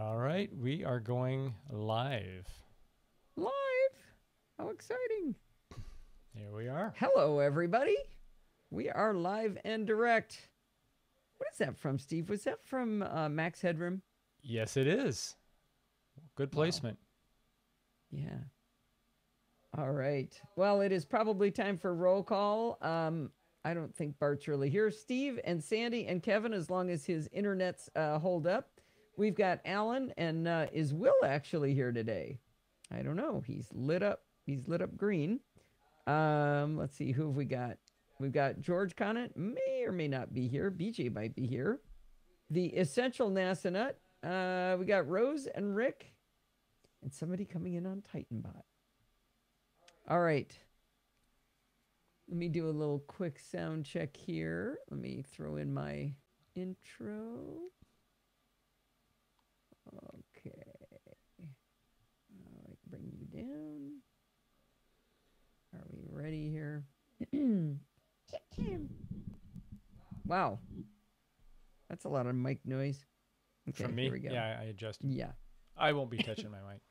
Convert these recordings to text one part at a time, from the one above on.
All right, we are going live. Live? How exciting. Here we are. Hello, everybody. We are live and direct. What is that from, Steve? Was that from Max Headroom? Yes, it is. Good placement. Wow. Yeah. All right. Well, it is probably time for roll call. I don't think Bart's really here. Steve and Sandy and Kevin, as long as his internets hold up. We've got Alan, and is Will actually here today? I don't know. He's lit up. He's lit up green. Let's see. Who have we got? We've got George Conant, may or may not be here. BJ might be here. The Essential NASA Nut. We got Rose and Rick, and somebody coming in on Titanbot. All right. Let me do a little quick sound check here. Let me throw in my intro. Okay. All right, bring you down. Are we ready here? Wow. That's a lot of mic noise. Okay, From me? here we go. Yeah, I adjusted. Yeah. I won't be touching my mic.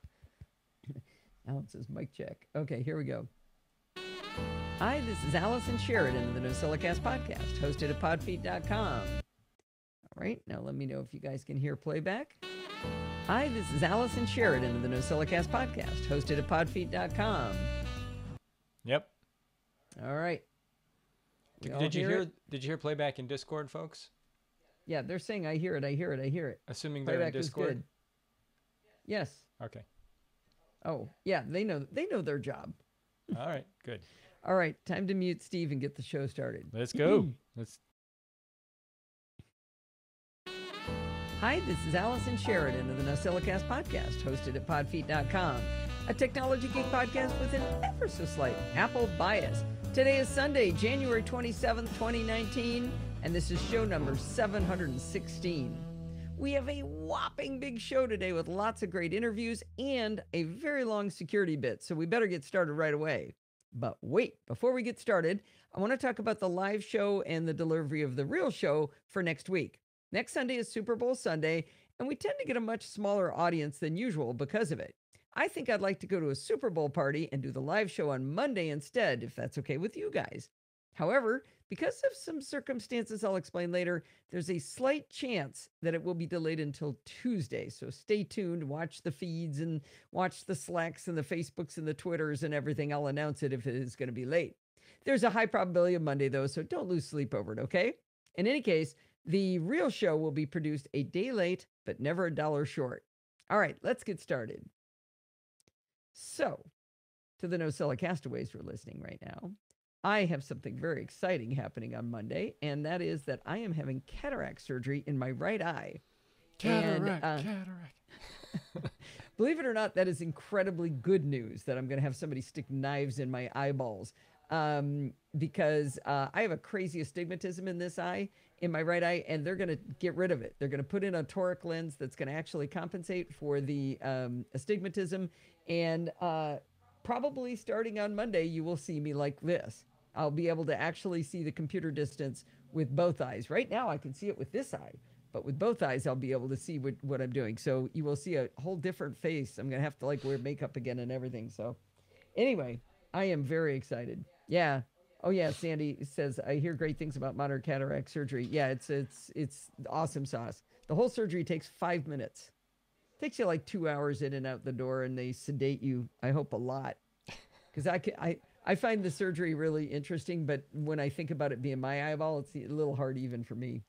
Alan says mic check. Okay, here we go. Hi, this is Allison Sheridan of the NosillaCast podcast, hosted at podfeet.com. All right, now let me know if you guys can hear playback. Hi, this is Allison Sheridan of the NosillaCast podcast, hosted at podfeet.com. Yep. All right. Did you hear playback in Discord, folks? Yeah, they're saying I hear it, I hear it, I hear it. Assuming they're Playback in was Discord. good. Yes. Okay. Oh, yeah, they know their job. All right, good. All right, time to mute Steve and get the show started. Let's go. Hi, this is Allison Sheridan of the NosillaCast podcast, hosted at podfeet.com, a technology geek podcast with an ever so slight Apple bias. Today is Sunday, January 27th, 2019, and this is show number 716. We have a whopping big show today with lots of great interviews and a very long security bit, so we better get started right away. But wait, before we get started, I want to talk about the live show and the delivery of the real show for next week. Next Sunday is Super Bowl Sunday, and we tend to get a much smaller audience than usual because of it. I think I'd like to go to a Super Bowl party and do the live show on Monday instead, if that's okay with you guys. However, because of some circumstances I'll explain later, there's a slight chance that it will be delayed until Tuesday. So stay tuned, watch the feeds and watch the Slacks and the Facebooks and the Twitters and everything. I'll announce it if it is going to be late. There's a high probability of Monday, though, so don't lose sleep over it, okay? In any case, the real show will be produced a day late, but never a dollar short. All right, let's get started. So, to the NosillaCast castaways who are listening right now, I have something very exciting happening on Monday, and that is that I am having cataract surgery in my right eye. Cataract. Believe it or not, that is incredibly good news that I'm going to have somebody stick knives in my eyeballs because I have a crazy astigmatism in this eye, in my right eye, and they're going to get rid of it. They're going to put in a toric lens that's going to actually compensate for the astigmatism, and probably starting on Monday, you will see me like this. I'll be able to actually see the computer distance with both eyes. Right now, I can see it with this eye, but with both eyes, I'll be able to see what I'm doing. So you will see a whole different face. I'm going to have to wear makeup again and everything. So anyway, I am very excited. Yeah. Oh yeah. Sandy says, I hear great things about modern cataract surgery. Yeah, it's awesome sauce. The whole surgery takes 5 minutes. Takes you 2 hours in and out the door, and they sedate you, I hope, a lot. Because I find the surgery really interesting, but when I think about it being my eyeball, it's a little hard even for me.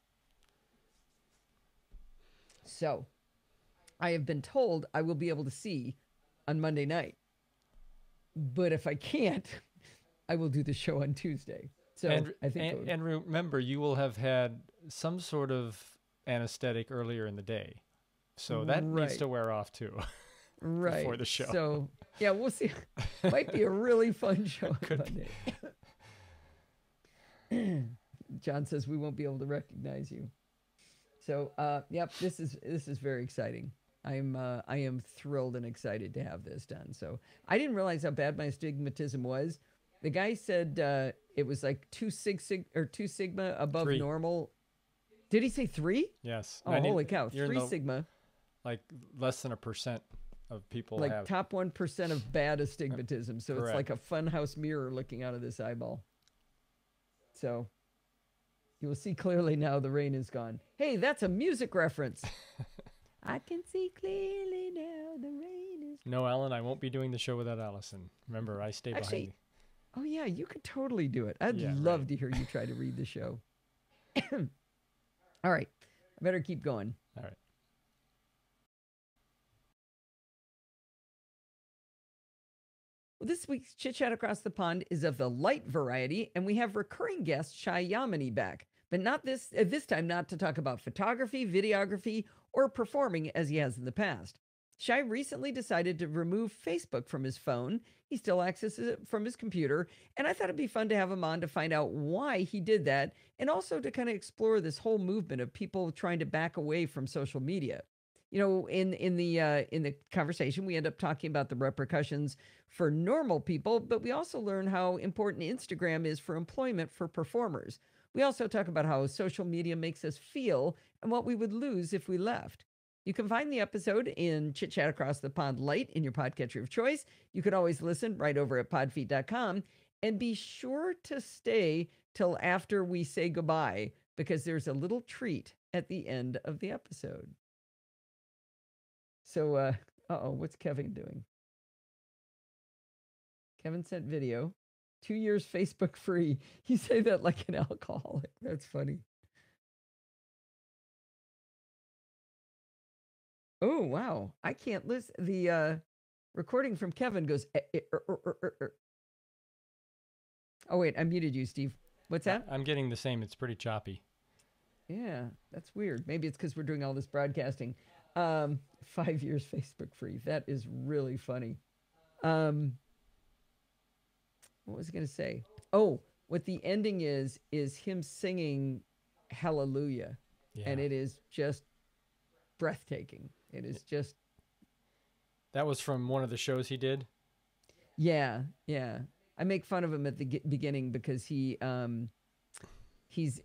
So, I have been told I will be able to see on Monday night. But if I can't, I will do the show on Tuesday. So I think and remember, you will have had some sort of anesthetic earlier in the day. So that needs to wear off too. Right. Before the show. So, yeah, we'll see. Might be a really fun show on Monday. John says we won't be able to recognize you. So, yep, this is very exciting. I am thrilled and excited to have this done. So, I didn't realize how bad my astigmatism was. The guy said it was 2 sigma above 3. normal. Did he say 3? Yes. Oh, holy cow! 3 sigma. like less than 1% of people like have. top 1% of bad astigmatism. So Correct. it's like a funhouse mirror looking out of this eyeball. So you will see clearly now the rain is gone. Hey, that's a music reference. I can see clearly now the rain is gone. No, Alan, I won't be doing the show without Allison. Remember, I stay behind you. Oh, yeah, you could totally do it. I'd love to hear you try to read the show. All right. I better keep going. All right. Well, this week's Chit Chat Across the Pond is of the light variety, and we have recurring guest Shai Yamini back, but not this time not to talk about photography, videography, or performing as he has in the past. Shai recently decided to remove Facebook from his phone. He still accesses it from his computer, and I thought it'd be fun to have him on to find out why he did that, and also to kind of explore this whole movement of people trying to back away from social media. You know, in the conversation, we end up talking about the repercussions for normal people, but we also learn how important Instagram is for employment for performers. We also talk about how social media makes us feel and what we would lose if we left. You can find the episode in Chit Chat Across the Pond Light in your podcatcher of choice. You can always listen right over at podfeet.com, and be sure to stay till after we say goodbye, because there's a little treat at the end of the episode. So, what's Kevin doing? Kevin sent video. 2 years Facebook free. You say that like an alcoholic. That's funny. Oh, wow. I can't listen. The recording from Kevin goes. Oh, wait. I muted you, Steve. What's that? I'm getting the same. It's pretty choppy. Yeah, that's weird. Maybe it's because we're doing all this broadcasting. 5 years Facebook free. That is really funny. What was I going to say? Oh, what the ending is him singing Hallelujah. Yeah. And it is just breathtaking. It is just. That was from one of the shows he did? Yeah, yeah. I make fun of him at the beginning because he's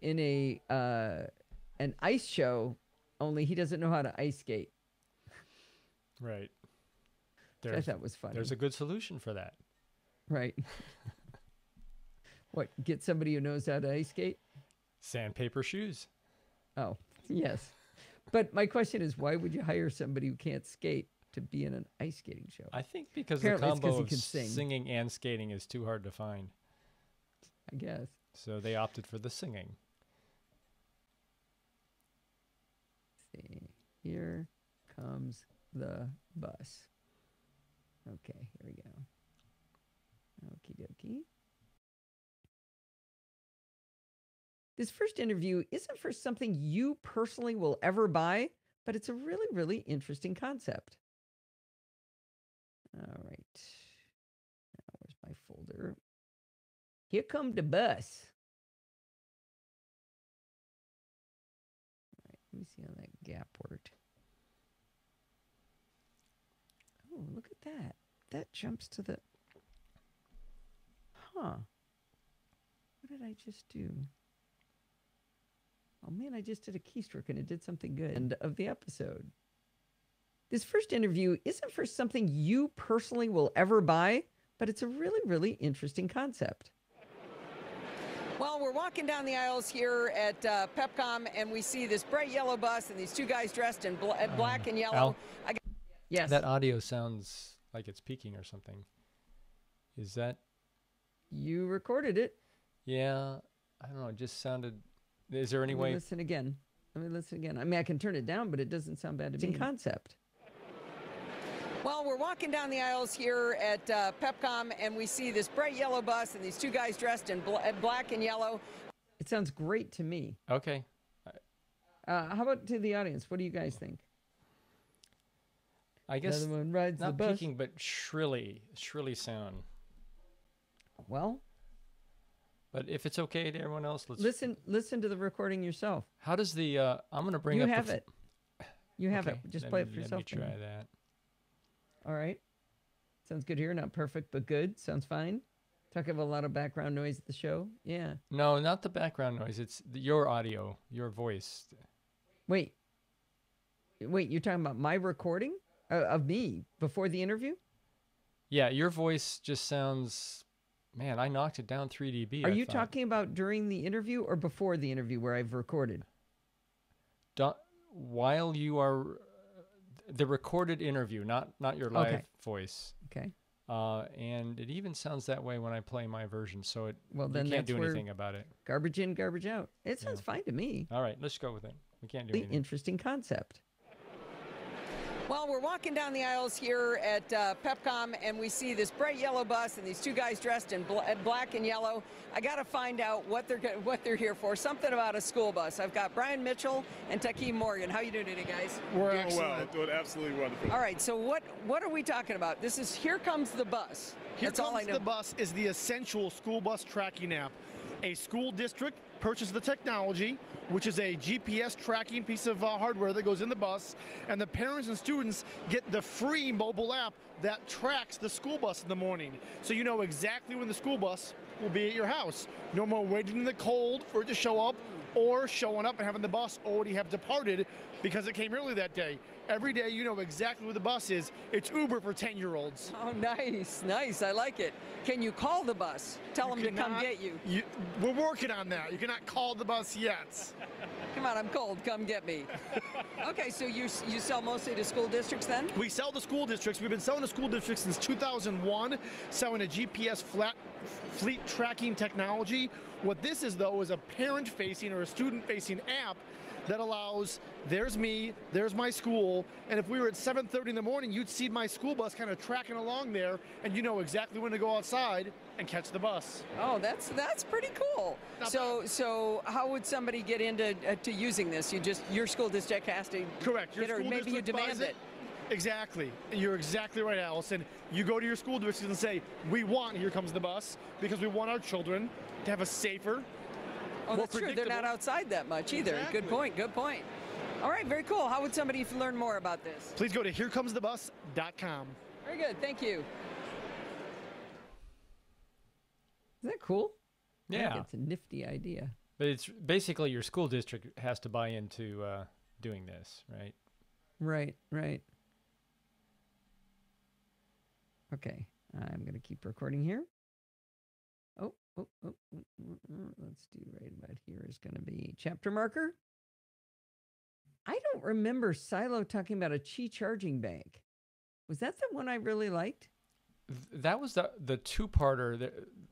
in an ice show, only he doesn't know how to ice skate. Right. Which I thought was funny. There's a good solution for that. Right. What, get somebody who knows how to ice skate? Sandpaper shoes. Oh, yes. But my question is, why would you hire somebody who can't skate to be in an ice skating show? I think because Apparently the combo of sing. singing and skating is too hard to find. I guess. So they opted for the singing. Let's see. Here comes the bus. Okay, here we go. Okie dokie. This first interview isn't for something you personally will ever buy, but it's a really, really interesting concept. All right. Now, where's my folder? Here come the bus. All right, let me see how that gap worked. Oh, look at that. That jumps to the... Huh. What did I just do? Oh, man, I just did a keystroke and it did something good. End of the episode. This first interview isn't for something you personally will ever buy, but it's a really, really interesting concept. Well, we're walking down the aisles here at Pepcom, and we see this bright yellow bus and these two guys dressed in black and yellow. Al, yes. That audio sounds like it's peaking or something. Is that... You recorded it. Yeah, I don't know. It just sounded... Is there any way... Listen again. Let me listen again. I mean, I can turn it down, but it doesn't sound bad to me. Concept. Well, we're walking down the aisles here at Pepcom, and we see this bright yellow bus and these two guys dressed in black and yellow. It sounds great to me. Okay. How about to the audience? What do you guys think? I guess another one rides not the bus. peaking, but shrilly sound. Well... But if it's okay to everyone else, let's listen to the recording yourself. How does the I'm going to bring up You have it. You have okay, it. Just play it for yourself. Let me try that. All right. Sounds good here. Not perfect, but good. Sounds fine. Talking about a lot of background noise at the show. Yeah. No, not the background noise. It's your audio, your voice. Wait. Wait, you're talking about my recording of me before the interview? Yeah, your voice just sounds... Man, I knocked it down 3 dB. Are you talking about during the interview or before the interview where I've recorded? While you are... The recorded interview, not your live voice. Okay. And it even sounds that way when I play my version, so you can't do anything about it. Garbage in, garbage out. It sounds fine to me. All right, let's go with it. We can't do anything. Interesting concept. Well, we're walking down the aisles here at PepCom, and we see this bright yellow bus and these two guys dressed in black and yellow. I got to find out what they're here for. Something about a school bus. I've got Brian Mitchell and Takeem Morgan. How you doing today, guys? We're doing well. Doing absolutely wonderful. All right. So what are we talking about? This is Here Comes the Bus. That's all I know. The Bus is the essential school bus tracking app. A school district purchases the technology, which is a GPS tracking piece of hardware that goes in the bus, and the parents and students get the free mobile app that tracks the school bus in the morning. So you know exactly when the school bus will be at your house. No more waiting in the cold for it to show up, or showing up and having the bus already have departed because it came early that day. Every day you know exactly where the bus is. It's Uber for 10-year-olds. Oh, nice, nice. I like it. Can you call the bus? Tell them to come get you. We're working on that. You cannot call the bus yet. Come on, I'm cold. Come get me. Okay, so you sell mostly to school districts then? We sell to school districts. We've been selling to school districts since 2001, selling a GPS fleet tracking technology. What this is, though, is a parent-facing or a student-facing app that allows, there's me, there's my school, and if we were at 7:30 in the morning, you'd see my school bus kind of tracking along there, and you know exactly when to go outside and catch the bus. Oh, that's pretty cool. So how would somebody get into to using this? Your school district has to correct. Maybe you demand it. Exactly. You're exactly right, Allison. You go to your school district and say, we want Here Comes the Bus, because we want our children to have a safer, oh, that's true. They're not outside that much either. Exactly. Good point. Good point. All right, very cool. How would somebody learn more about this? Please go to HereComesTheBus.com. Very good. Thank you. Isn't that cool? Yeah. I think it's a nifty idea. But it's basically your school district has to buy into doing this, right? Right. Okay. I'm going to keep recording here. Oh. Let's do right about here is going to be chapter marker. I don't remember Silo talking about a Qi charging bank. Was that the one I really liked? That was the two-parter.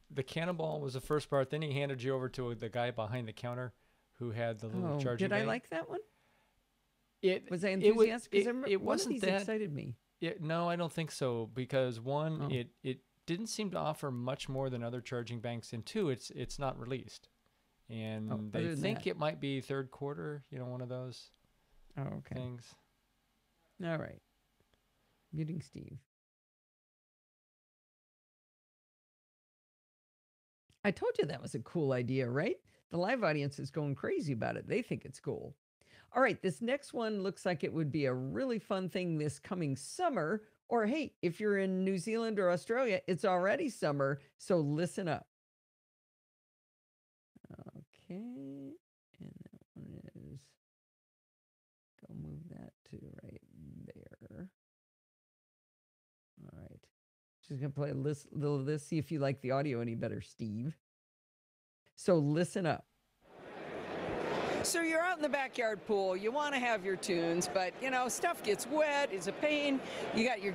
The Cannonball was the first part. Then he handed you over to the guy behind the counter who had the little charging bank. Did I like that one? Was I enthusiastic? It wasn't that excited me. No, I don't think so. Because one, it didn't seem to offer much more than other charging banks, and two, it's not released, and they think it might be third quarter. One of those things. All right, muting Steve. I told you that was a cool idea, right? The live audience is going crazy about it. They think it's cool. All right, this next one looks like it would be a really fun thing this coming summer. Or, hey, if you're in New Zealand or Australia, it's already summer, so listen up. Okay, and that one is, go move that to right there. All right, just going to play a little of this, see if you like the audio any better, Steve. So listen up. So you're out in the backyard pool, you want to have your tunes, but stuff gets wet, it's a pain. You got your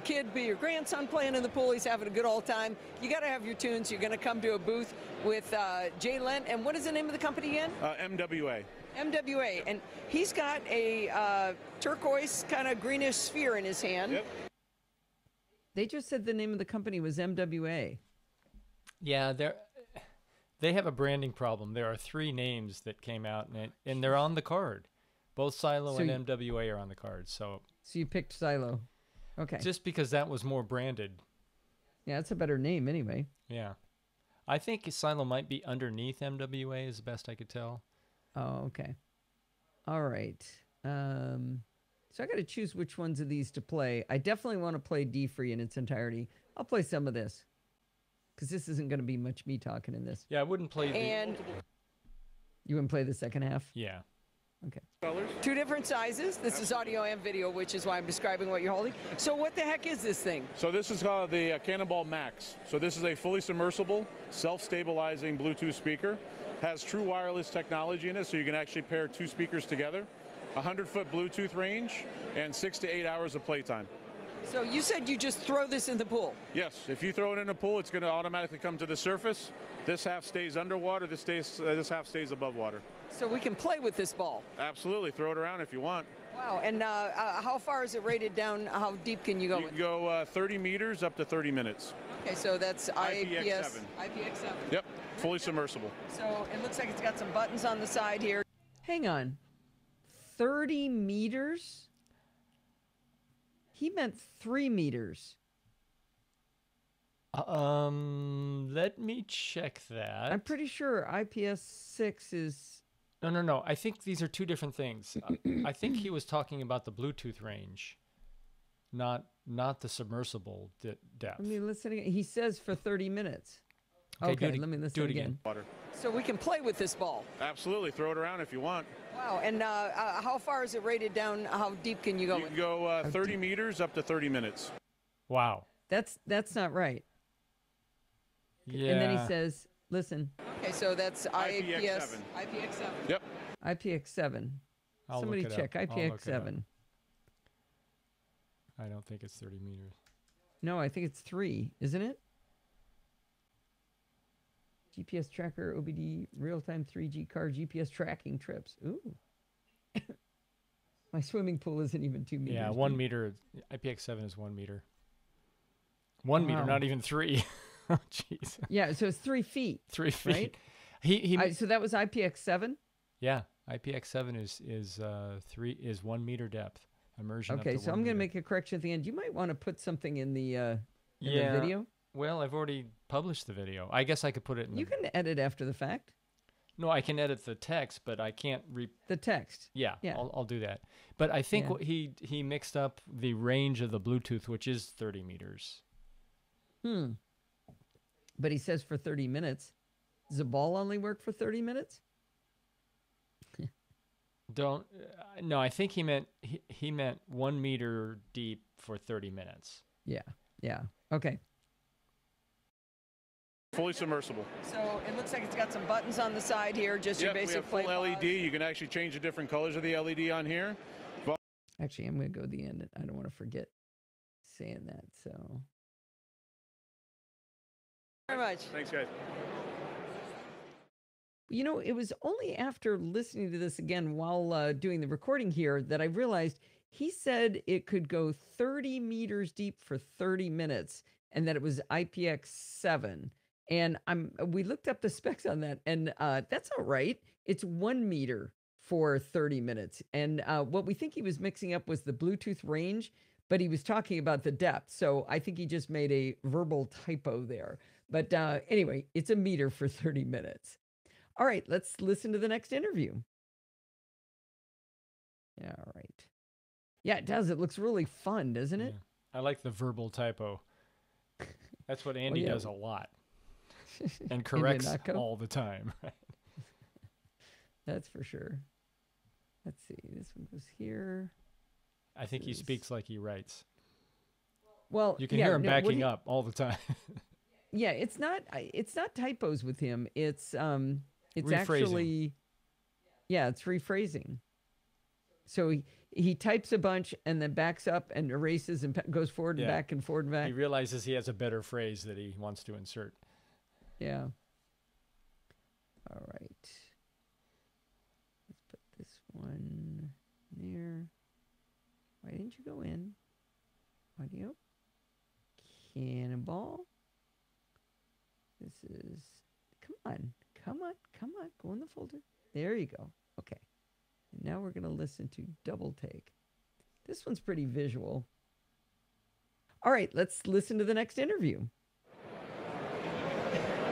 grandson playing in the pool, he's having a good old time. You got to have your tunes. You're going to come to a booth with Jay Lent, and what is the name of the company again? MWA. MWA, and he's got a turquoise kind of greenish sphere in his hand. Yep. They just said the name of the company was MWA. Yeah, they have a branding problem. There are 3 names that came out, and they're on the card. Both Silo and MWA are on the card. So you picked Silo. Okay. Just because that was more branded. Yeah, it's a better name anyway. Yeah. I think Silo might be underneath MWA is the best I could tell. Oh, okay. All right. So I got to choose which ones of these to play. I definitely want to play D-Free in its entirety. I'll play some of this, because this isn't going to be much me talking in this. Yeah, I wouldn't play You wouldn't play the second half? Yeah. Okay. Colors. Two different sizes. This is audio and video, which is why I'm describing what you're holding. So what the heck is this thing? So this is called the Cannonbolt Max. So this is a fully submersible, self-stabilizing Bluetooth speaker. Has true wireless technology in it, so you can actually pair two speakers together. 100-foot Bluetooth range and 6 to 8 hours of playtime. So you said you just throw this in the pool? Yes, if you throw it in a pool, it's going to automatically come to the surface. This half stays underwater, this half stays above water. So we can play with this ball? Absolutely, throw it around if you want. Wow, and how far is it rated down? How deep can you go? You can go 30 meters up to 30 minutes. Okay, so that's IPX7. IPX7. Yep, fully submersible. So it looks like it's got some buttons on the side here. Hang on. 30 meters? He meant 3 meters. Let me check that. I'm pretty sure IPS 6 is... No. I think these are two different things. I think he was talking about the Bluetooth range, not the submersible depth. Let me listen again. He says for 30 minutes. Okay, let me listen again. Water. So we can play with this ball? Absolutely, throw it around if you want. Wow, and how far is it rated down? How deep can you go? You can go 30 meters up to 30 minutes. Wow. That's not right. Yeah. And then he says, listen. Okay, so that's IPX7. IPX7. Yep. IPX7. I'll Somebody look it check up. I'll look it up. IPX7. I don't think it's 30 meters. No, I think it's 3, isn't it? GPS tracker, OBD, real-time 3G car, GPS tracking trips. Ooh. My swimming pool isn't even 2 meters. Yeah, 1 meter. IPX7 is 1 meter. 1 meter, Wow. not even 3. Oh, jeez. Yeah, so it's 3 feet. 3 feet. Right? He So that was IPX7? Yeah, IPX7 is 1 meter depth immersion. Okay, up to so 1 I'm going to meter. make a correction at the end. You might want to put something in the Yeah. video. Well, I've already published the video. I guess I could put it in. You can edit after the fact. No, I can edit the text, but I can't The text. Yeah, Yeah. I'll do that. But I think Yeah. what he mixed up the range of the Bluetooth, which is 30 meters. But he says for 30 minutes. Does the ball only work for 30 minutes? Don't. No, I think he meant 1 meter deep for 30 minutes. Yeah. Okay. Fully submersible. So it looks like it's got some buttons on the side here, just your Yep, we basic have full play LED. You can actually change the different colors of the LED on here. Actually, I'm going to go to the end. I don't want to forget saying that. So. Very much. Thanks, guys. You know, it was only after listening to this again while doing the recording here that I realized he said it could go 30 meters deep for 30 minutes and that it was IPX7. And we looked up the specs on that, and that's all right. It's 1 meter for 30 minutes. And what we think he was mixing up was the Bluetooth range, but he was talking about the depth. So I think he just made a verbal typo there. But anyway, it's 1 meter for 30 minutes. All right, let's listen to the next interview. Yeah, all right. Yeah, it does. It looks really fun, doesn't it? Yeah. I like the verbal typo. That's what Andy does a lot. And corrects all the time. Right? That's for sure. Let's see. This one goes here. I think he speaks like he writes. Well, you can hear him backing up all the time. Yeah, it's not typos with him. It's rephrasing. Actually, yeah, it's rephrasing. So he types a bunch and then backs up and erases and goes forward and back and forward and back. He realizes he has a better phrase that he wants to insert. Yeah. All right. Let's put this one there. Why didn't you go in? Audio. Cannonball. This is, come on. Go in the folder. There you go. Okay. And now we're going to listen to Double Take. This one's pretty visual. All right, let's listen to the next interview.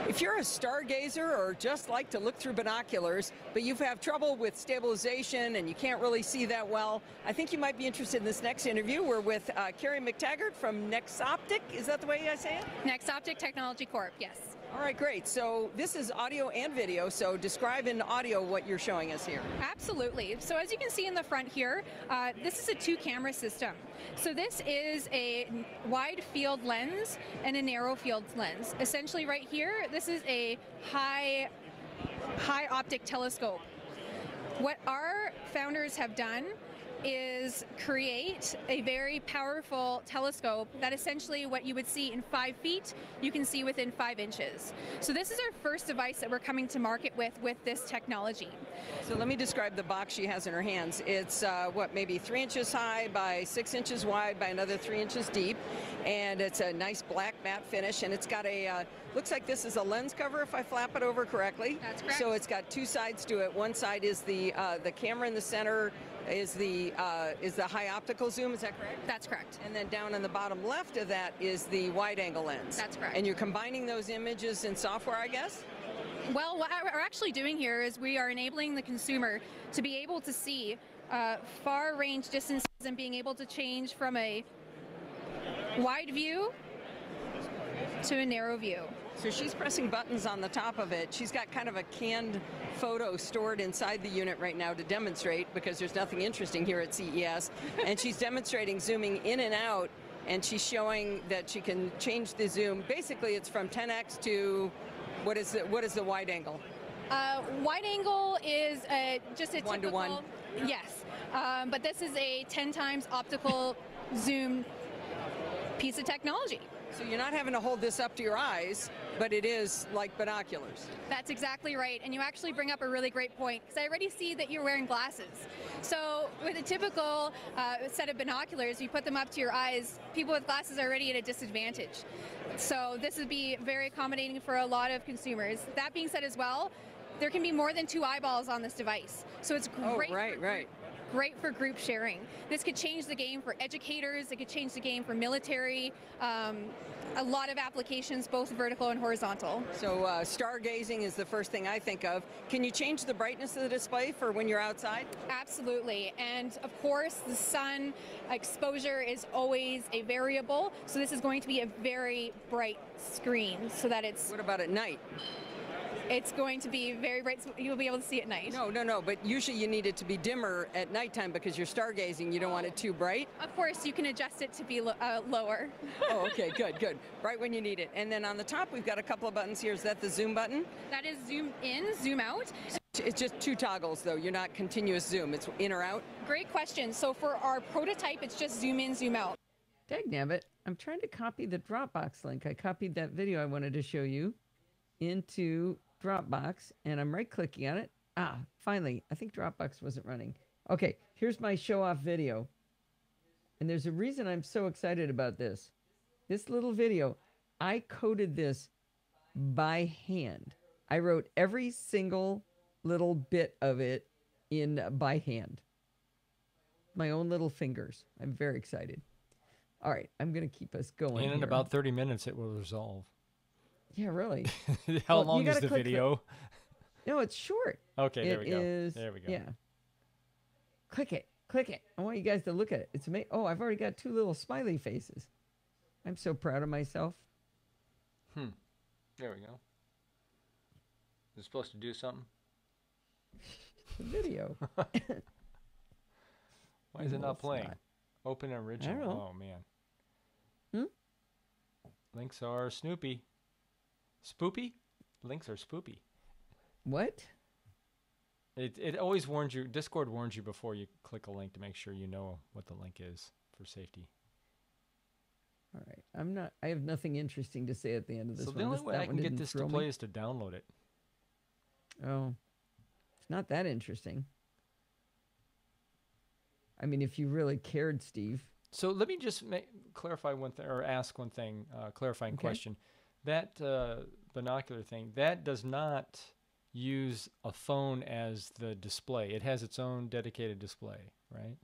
If you're a stargazer or just like to look through binoculars, but you have trouble with stabilization and you can't really see that well, I think you might be interested in this next interview. We're with Carrie McTaggart from NexOptic. Is that the way I say it? NexOptic Technology Corp, yes. All right, great. So this is audio and video. So describe in audio what you're showing us here. Absolutely. So as you can see in the front here, this is a 2-camera system. So this is a wide field lens and a narrow field lens. Essentially right here, this is a high optic telescope. What our founders have done is create a very powerful telescope that essentially what you would see in 5 feet, you can see within 5 inches. So this is our first device that we're coming to market with this technology. So let me describe the box she has in her hands. It's maybe 3 inches high by 6 inches wide by another 3 inches deep, and it's a nice black matte finish, and it's got a looks like this is a lens cover if I flap it over correctly. That's correct. So it's got 2 sides to it. One side is the camera in the center is the high optical zoom, is that correct? That's correct. And then down on the bottom left of that is the wide angle lens. That's correct. And you're combining those images in software, I guess? Well, what we're actually doing here is we are enabling the consumer to be able to see far range distances and being able to change from a wide view to a narrow view. So she's pressing buttons on the top of it. She's got kind of a canned photo stored inside the unit right now to demonstrate, because there's nothing interesting here at CES. And she's demonstrating zooming in and out, and she's showing that she can change the zoom. Basically, it's from 10x to what is the wide angle? Wide angle is just a 1 to 1. Yes, but this is a 10 times optical zoom piece of technology. So you're not having to hold this up to your eyes, but it is like binoculars. That's exactly right, and you actually bring up a really great point, because I already see that you're wearing glasses. So with a typical set of binoculars, you put them up to your eyes, people with glasses are already at a disadvantage. So this would be very accommodating for a lot of consumers. That being said as well, there can be more than 2 eyeballs on this device. So it's great. Oh, right. Great for group sharing. This could change the game for educators, it could change the game for military, a lot of applications, both vertical and horizontal. So stargazing is the first thing I think of. Can you change the brightness of the display for when you're outside? Absolutely, and of course the sun exposure is always a variable, so this is going to be a very bright screen so that it's... What about at night? It's going to be very bright, so you'll be able to see at night. No, but usually you need it to be dimmer at nighttime because you're stargazing. You don't want it too bright? Of course, you can adjust it to be lower. Oh, okay, good. Right when you need it. And then on the top, we've got a couple of buttons here. Is that the zoom button? That is zoom in, zoom out. It's just 2 toggles, though. You're not continuous zoom. It's in or out? Great question. So for our prototype, it's just zoom in, zoom out. Dagnabbit, I'm trying to copy the Dropbox link. I copied that video I wanted to show you into Dropbox, and I'm right-clicking on it. Finally, I think Dropbox wasn't running. Okay, here's my show-off video. And there's a reason I'm so excited about this. This little video, I coded this by hand. I wrote every single little bit of it in by hand. My own little fingers. I'm very excited. All right, I'm going to keep us going. And in about 30 minutes, it will resolve. Yeah, really. How long is the video? No, it's short. Okay, there we go. There we go. Yeah. Click it. I want you guys to look at it. It's amazing. Oh, I've already got 2 little smiley faces. I'm so proud of myself. There we go. Is it supposed to do something? The video. Why is it not playing? Open original. I don't know. Oh, man. Links are Snoopy. Spoopy? Links are spoopy. What? It always warns you. Discord warns you before you click a link to make sure you know what the link is for safety. All right. I have nothing interesting to say at the end of this one. So the only way I can get this to play is to download it. Oh. It's not that interesting. I mean, if you really cared, Steve. So let me just clarify one thing, or ask one thing, clarifying question. That binocular thing, that does not use a phone as the display. It has its own dedicated display, right?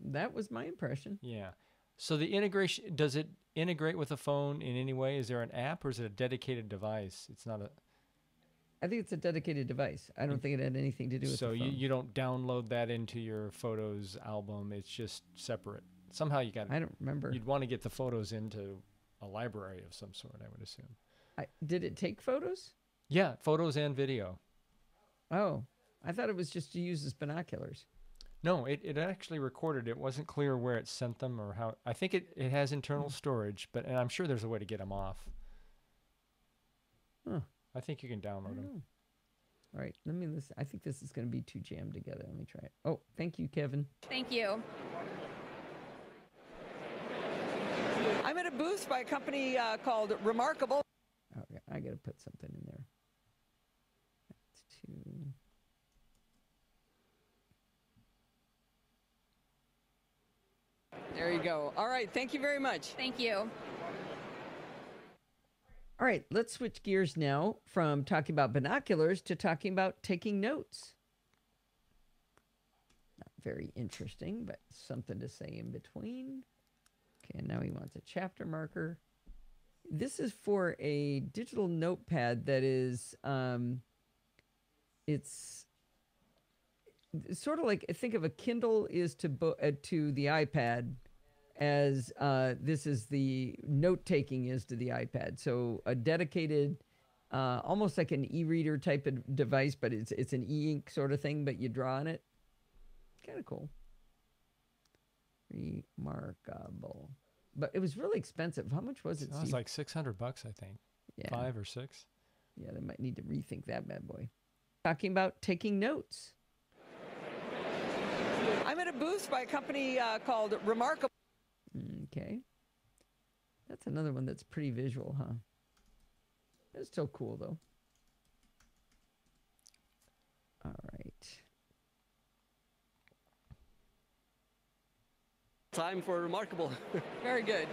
That was my impression. Yeah. So the integration, does it integrate with a phone in any way? Is there an app, or is it a dedicated device? It's not a... I think it's a dedicated device. I don't think it had anything to do with the phone. So you don't download that into your photos album. It's just separate. Somehow you got... I don't remember. You'd want to get the photos into a library of some sort, I would assume. Did it take photos? Yeah, photos and video. Oh, I thought it was just to use as binoculars. No, it actually recorded. It wasn't clear where it sent them or how. I think it has internal storage, and I'm sure there's a way to get them off. Huh. I think you can download them. All right, I think this is going to be too jammed together. Let me try it. Oh, thank you, Kevin. Thank you. I'm at a booth by a company called Remarkable. Okay, I got to put something in there. That's 2. There you go. All right, thank you very much. Thank you. All right, let's switch gears now from talking about binoculars to talking about taking notes. Not very interesting, but something to say in between. Okay, and now he wants a chapter marker. This is for a digital notepad that is, it's sort of like, think of a Kindle is to the iPad, as this is the note-taking is to the iPad. So a dedicated, almost like an e-reader type of device, but it's an e-ink sort of thing, but you draw on it. Kind of cool. Remarkable. But it was really expensive. How much was it? It was like $600, I think. Yeah. 5 or 6. Yeah, they might need to rethink that bad boy. Talking about taking notes. I'm at a booth by a company called Remarkable. Okay. That's another one that's pretty visual, huh? It's still cool, though. All right. Time for Remarkable. Very good.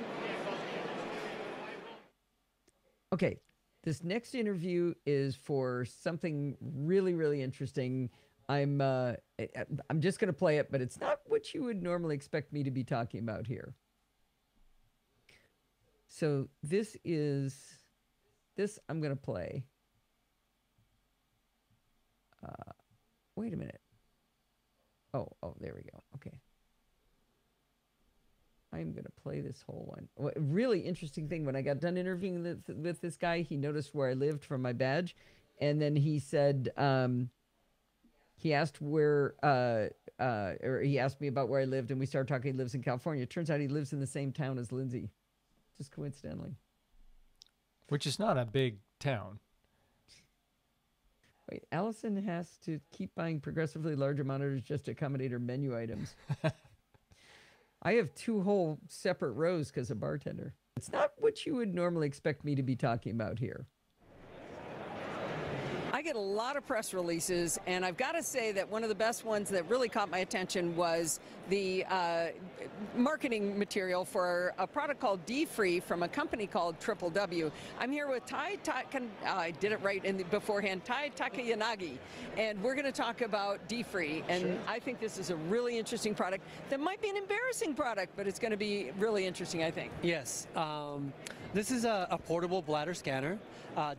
Okay. This next interview is for something really, really interesting. I'm just going to play it, but it's not what you would normally expect me to be talking about here. So this I'm going to play. Wait a minute. Oh, there we go. Okay. I'm going to play this whole one. Well, really interesting thing. When I got done interviewing with this guy, he noticed where I lived from my badge. And then he said, he asked or he asked me about where I lived, and we started talking. He lives in California. It turns out he lives in the same town as Lindsay, just coincidentally. Which is not a big town. Wait, Allison has to keep buying progressively larger monitors just to accommodate her menu items. I have 2 whole separate rows because of bartender. It's not what you would normally expect me to be talking about here. I get a lot of press releases, and I've got to say that one of the best ones that really caught my attention was the marketing material for a product called D-Free from a company called Triple W. I'm here with I did it right beforehand, Tai Takayanagi, and we're going to talk about D-Free. And sure. I think this is a really interesting product that might be an embarrassing product, but it's going to be really interesting, I think. Yes. This is a portable bladder scanner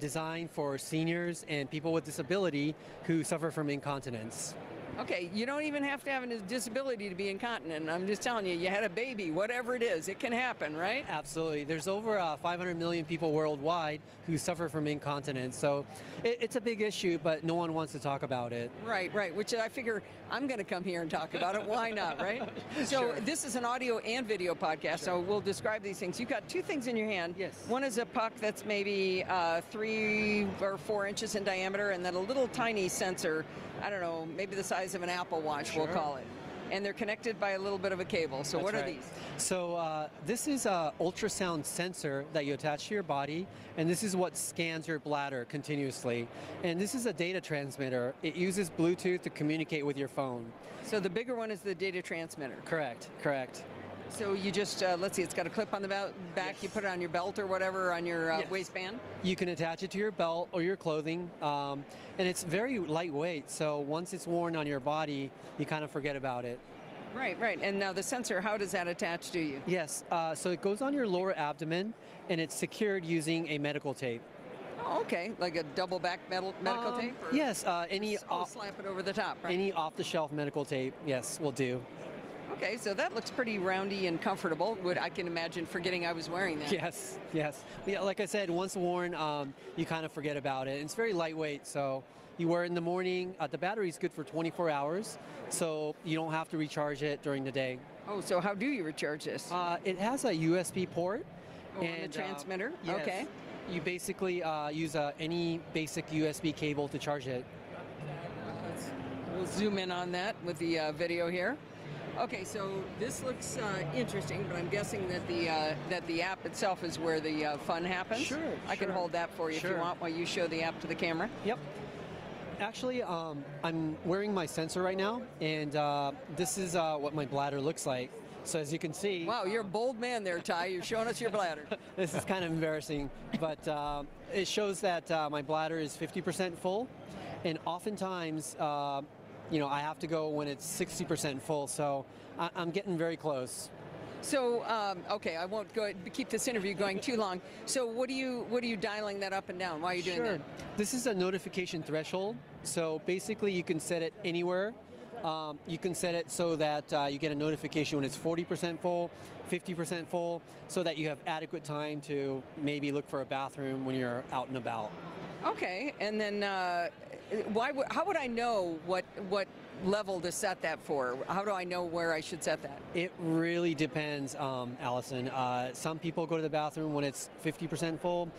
designed for seniors and people with disability who suffer from incontinence. Okay, you don't even have to have a disability to be incontinent. I'm just telling you, you had a baby, whatever it is, it can happen, right? Absolutely. There's over 500 million people worldwide who suffer from incontinence. So it's a big issue, but no one wants to talk about it. Right, which I figure I'm going to come here and talk about it. Why not, right? So sure. This is an audio and video podcast, so we'll describe these things. You've got 2 things in your hand. Yes. One is a puck that's maybe 3 or 4 inches in diameter, and then a little tiny sensor, I don't know, maybe the size of an Apple Watch, sure. We'll call it. And they're connected by a little bit of a cable. So That's what are right. these? So this is an ultrasound sensor that you attach to your body, and this is what scans your bladder continuously. And this is a data transmitter. It uses Bluetooth to communicate with your phone. So the bigger one is the data transmitter. Correct. So you just, let's see, it's got a clip on the back. Yes. You put it on your belt or whatever, on your yes. waistband? You can attach it to your belt or your clothing. And it's very lightweight, so once it's worn on your body, you kind of forget about it. Right. And now the sensor, how does that attach to you? Yes, so it goes on your lower abdomen, and it's secured using a medical tape. Oh, okay, like a double back medical tape? Yes, slap it over the top, right? Any off-the-shelf medical tape, yes, will do. Okay, so that looks pretty roundy and comfortable. I can imagine forgetting I was wearing that. Yes, yes. Yeah, like I said, once worn, you kind of forget about it. It's very lightweight, so you wear it in the morning. The battery's good for 24 hours, so you don't have to recharge it during the day. Oh, so how do you recharge this? It has a USB port. And the transmitter? Yes, okay. You basically use any basic USB cable to charge it. We'll zoom in on that with the video here. Okay, so this looks interesting, but I'm guessing that the app itself is where the fun happens. Sure. I can hold that for you if you want while you show the app to the camera. Yep. Actually, I'm wearing my sensor right now, and this is what my bladder looks like. So as you can see... Wow, you're a bold man there, Ty. You're showing us your bladder. This is kind of embarrassing, but it shows that my bladder is 50% full, and oftentimes, I have to go when it's 60% full, so I'm getting very close. So, okay, I won't keep this interview going too long. So what are you dialing that up and down? Why are you doing that? This is a notification threshold. So basically you can set it anywhere. You can set it so that you get a notification when it's 40% full, 50% full, so that you have adequate time to maybe look for a bathroom when you're out and about. Okay, and then how would I know what level to set that for? How do I know where I should set that? It really depends, Allison. Some people go to the bathroom when it's 50% full.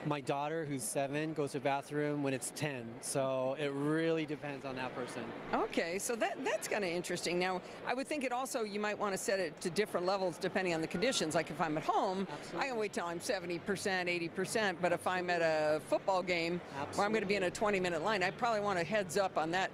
My daughter, who's 7, goes to the bathroom when it's 10. So it really depends on that person. Okay, so that's kind of interesting. Now, I would think you might want to set it to different levels depending on the conditions. Like if I'm at home, I can wait till I'm 70%, 80%. But if I'm at a football game where I'm going to be in a 20-minute line, I probably want a heads up on that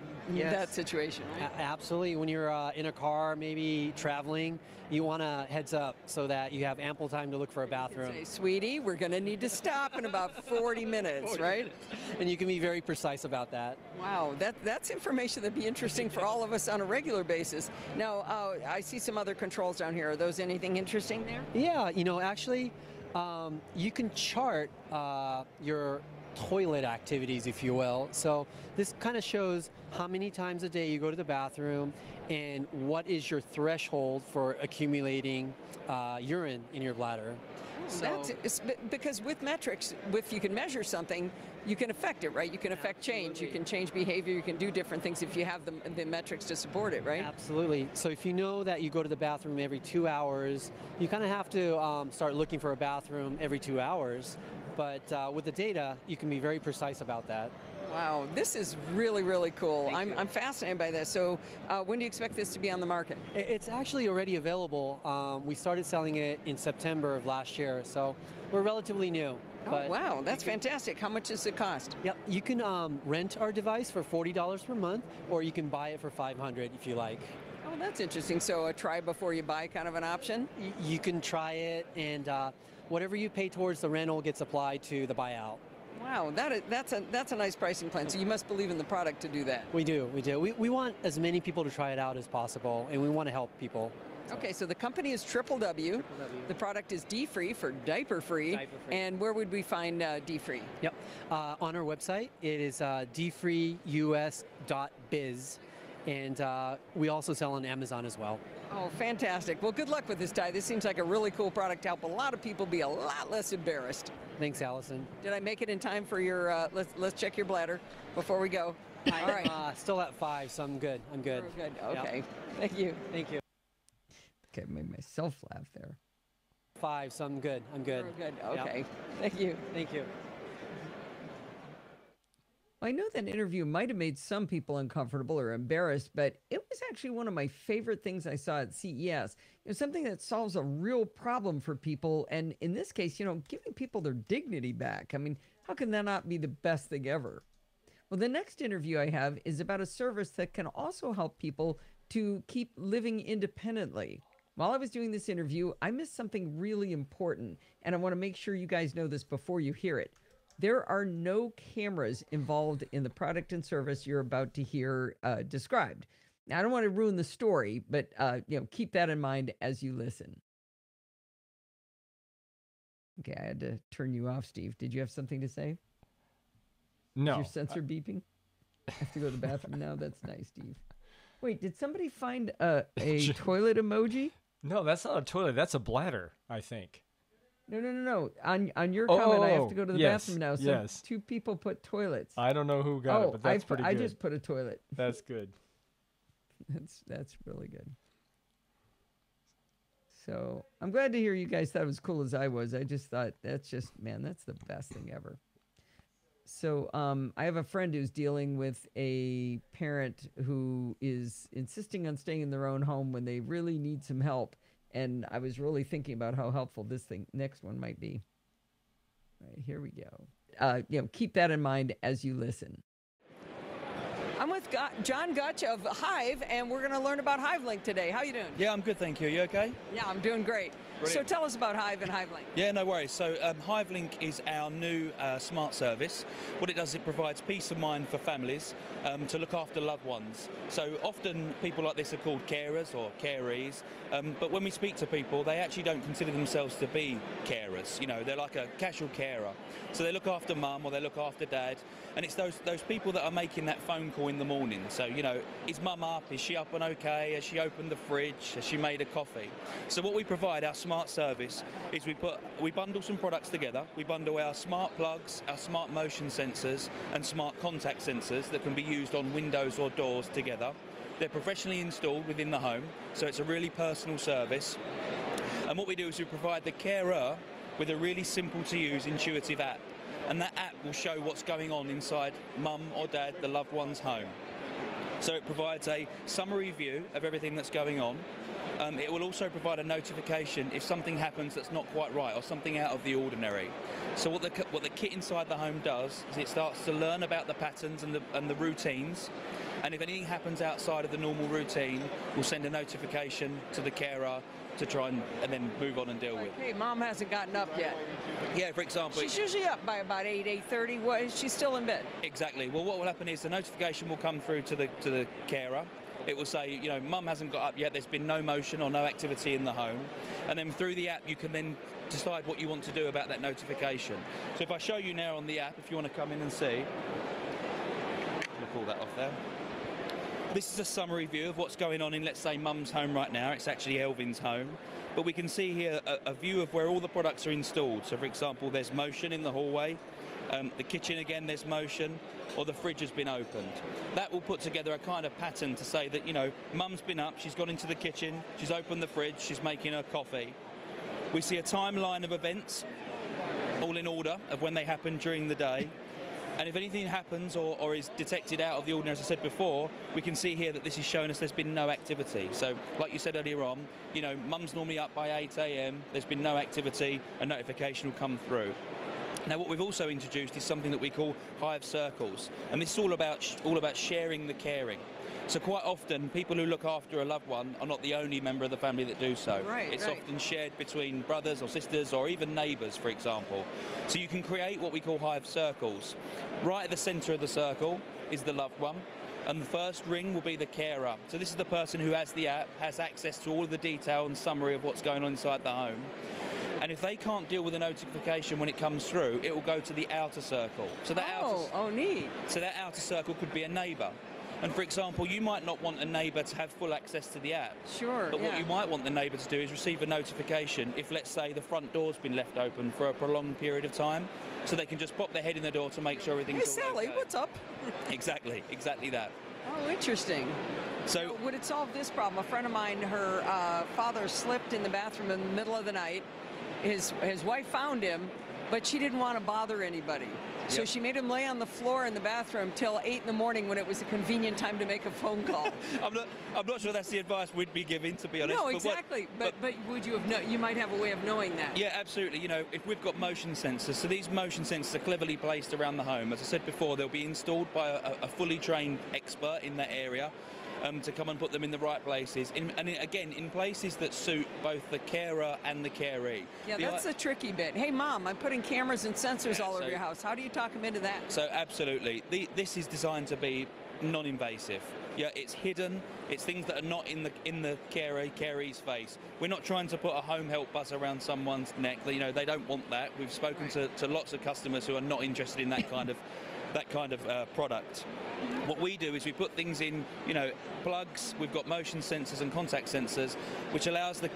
situation, right? Absolutely. When you're in a car, maybe traveling, you want a heads up so that you have ample time to look for a bathroom. Say, sweetie, we're going to need to stop in about 40 minutes, right? And you can be very precise about that. Wow, that's information that'd be interesting for all of us on a regular basis. Now, I see some other controls down here. Are those anything interesting there? Yeah, actually, you can chart your toilet activities, if you will. So this kind of shows how many times a day you go to the bathroom and what is your threshold for accumulating urine in your bladder. So, because with metrics, if you can measure something, you can affect it, right? You can affect change. You can change behavior. You can do different things if you have the metrics to support it, right? Absolutely. So if you know that you go to the bathroom every 2 hours, you kind of have to start looking for a bathroom every 2 hours. But with the data, you can be very precise about that. Wow, this is really, really cool. I'm fascinated by this. So when do you expect this to be on the market? It's actually already available. We started selling it in September of last year, so we're relatively new. Oh, wow, that's fantastic. How much does it cost? Yeah, you can rent our device for $40 per month, or you can buy it for $500 if you like. Oh, that's interesting. So a try before you buy kind of an option? You can try it, and whatever you pay towards the rental gets applied to the buyout. Wow, that's a nice pricing plan. So you must believe in the product to do that. We do. We want as many people to try it out as possible, and we want to help people. Okay, so the company is Triple W. The product is D-Free for diaper free. And where would we find D-Free? Yep. On our website, it is dfreeus.biz. And we also sell on Amazon as well. Oh, fantastic. Well, good luck with this, Ty. This seems like a really cool product to help a lot of people be a lot less embarrassed. Thanks, Allison. Did I make it in time for your, let's check your bladder before we go. All right. Still at 5, so I'm good. I'm good. Good. Okay. Yep. Thank you. Thank you. Okay, I made myself laugh there. 5, so I'm good. I'm good. Good. Okay. Yep. Thank you. Thank you. I know that interview might have made some people uncomfortable or embarrassed, but it was actually one of my favorite things I saw at CES. It's something that solves a real problem for people, and in this case, giving people their dignity back. I mean, how can that not be the best thing ever? Well, the next interview I have is about a service that can also help people to keep living independently. While I was doing this interview, I missed something really important, and I want to make sure you guys know this before you hear it. There are no cameras involved in the product and service you're about to hear described. Now, I don't want to ruin the story, but keep that in mind as you listen. Okay, I had to turn you off, Steve. Did you have something to say? No. Is your sensor beeping? I have to go to the bathroom now? That's nice, Steve. Wait, did somebody find a toilet emoji? No, that's not a toilet. That's a bladder, I think. No. On your comment, I have to go to the bathroom now. So yes. 2 people put toilets. I don't know who got it, but that's pretty good. I just put a toilet. That's good. That's really good. So I'm glad to hear you guys thought it was cool as I was. I just thought that's the best thing ever. So I have a friend who's dealing with a parent who is insisting on staying in their own home when they really need some help. And I was really thinking about how helpful this next one might be. All right, here we go. Keep that in mind as you listen. I'm with John Gutch of Hive, and we're going to learn about Hive Link today. How you doing? Yeah, I'm good, thank you. You okay? Yeah, I'm doing great. Brilliant. So tell us about Hive and Hive Link. Yeah, no worries. So Hive Link is our new smart service. What it does, it provides peace of mind for families to look after loved ones. So often people like this are called carers or carees, but when we speak to people, they actually don't consider themselves to be carers. You know, they're like a casual carer. So they look after mum or they look after dad, and it's those people that are making that phone call in the morning. So, you know, is mum up? Is she up and okay? Has she opened the fridge? Has she made a coffee? So what we provide, our smart service, is we bundle some products together. We bundle our smart plugs, our smart motion sensors and smart contact sensors that can be used on windows or doors together. They're professionally installed within the home, so it's a really personal service. And what we do is we provide the carer with a really simple to use intuitive app, and that app will show what's going on inside mum or dad, the loved one's home. So it provides a summary view of everything that's going on. It will also provide a notification if something happens that's not quite right or something out of the ordinary. So what the kit inside the home does is it starts to learn about the patterns and the routines, and if anything happens outside of the normal routine, we'll send a notification to the carer to try and then move on and deal with. Hey, mom hasn't gotten up yet. Yeah, for example. She's usually up by about 8:30. What, is she still in bed? Exactly. Well, what will happen is the notification will come through to the carer. It will say, you know, mum hasn't got up yet, there's been no motion or no activity in the home. And then through the app, you can then decide what you want to do about that notification. So if I show you now on the app, if you want to come in and see, we'll pull that off there. This is a summary view of what's going on in, let's say, mum's home right now. It's actually Elvin's home. But we can see here a view of where all the products are installed. So, for example, there's motion in the hallway. The kitchen, again, there's motion, or the fridge has been opened. That will put together a kind of pattern to say that, you know, mum's been up, she's gone into the kitchen, she's opened the fridge, she's making her coffee. We see a timeline of events, all in order, of when they happen during the day. And if anything happens or is detected out of the ordinary, as I said before, we can see here that this is showing us there's been no activity. So, like you said earlier on, you know, mum's normally up by 8 a.m, there's been no activity, a notification will come through. Now, what we've also introduced is something that we call Hive Circles, and this is all about sharing the caring. So quite often, people who look after a loved one are not the only member of the family that do so. It's often shared between brothers or sisters or even neighbours, for example. So you can create what we call Hive Circles. Right at the centre of the circle is the loved one, and the first ring will be the carer. So this is the person who has the app, has access to all of the detail and summary of what's going on inside the home. And if they can't deal with a notification when it comes through, it will go to the outer circle. So that neat. So that outer circle could be a neighbour. And for example, you might not want a neighbour to have full access to the app. Sure. But what you might want the neighbour to do is receive a notification if, let's say, the front door's been left open for a prolonged period of time, so they can just pop their head in the door to make sure everything's all Sally, okay. what's up? Exactly that. Oh, interesting. So would it solve this problem? A friend of mine, her father slipped in the bathroom in the middle of the night. His wife found him, but she didn't want to bother anybody. So she made him lay on the floor in the bathroom till 8 in the morning when it was a convenient time to make a phone call. I'm not sure that's the advice we'd be giving, to be honest. No, exactly. But would you have you might have a way of knowing that. Yeah, absolutely. You know, if we've got motion sensors, so these motion sensors are cleverly placed around the home. As I said before, they'll be installed by a fully trained expert in that area. To come and put them in the right places, in places that suit both the carer and the caree. Yeah, that's the tricky bit. Hey, Mom, I'm putting cameras and sensors all over your house. How do you talk them into that? So, absolutely. This is designed to be non-invasive. Yeah, it's hidden. It's things that are not in the caree's face. We're not trying to put a home help buzz around someone's neck. You know, they don't want that. We've spoken to lots of customers who are not interested in that kind of that kind of product. What we do is we put things in, plugs. We've got motion sensors and contact sensors, which allows the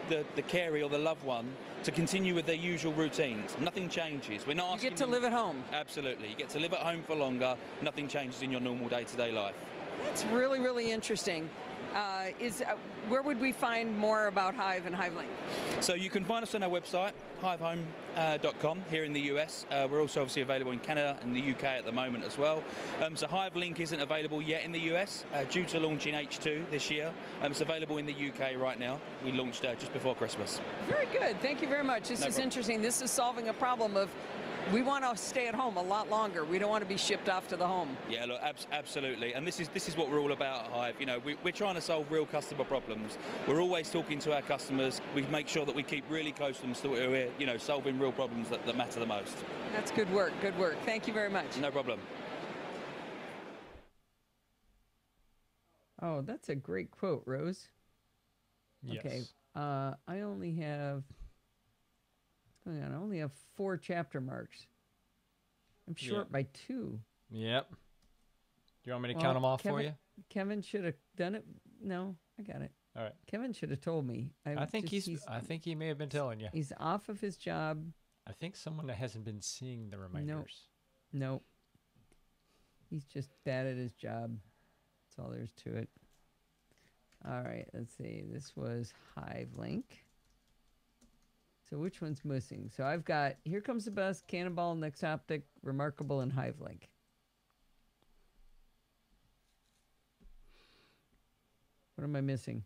carey or the loved one to continue with their usual routines. Nothing changes. We're not. You get to live at home. Absolutely. You get to live at home for longer. Nothing changes in your normal day-to-day life. That's really, really interesting. Where would we find more about Hive and Hive Link? So you can find us on our website, hivehome.com, here in the US. We're also obviously available in Canada and the UK at the moment as well. So Hive Link isn't available yet in the US, due to launch in H2 this year. It's available in the UK right now. We launched just before Christmas. Very good. Thank you very much. This is interesting. This is solving a problem of we want to stay at home a lot longer. We don't want to be shipped off to the home. Yeah, look, absolutely. And this is what we're all about at Hive. We're trying to solve real customer problems. We're always talking to our customers. We make sure that we keep really close to them so that we're, solving real problems that matter the most. That's good work. Good work. Thank you very much. No problem. Oh, that's a great quote, Rose. Yes. Okay. I only have... Hang on, I only have 4 chapter marks. I'm short by 2. Yep. Do you want me to count them off for you? Kevin should have done it. No, I got it. All right. Kevin should have told me. I think he may have been telling you. He's off of his job. I think someone that hasn't been seeing the reminders. Nope. He's just bad at his job. That's all there is to it. All right, let's see. This was Hive Link. So which one's missing? So I've got Here Comes the Bus, Cannonball, Next Optic, Remarkable, and Hive Link. What am I missing?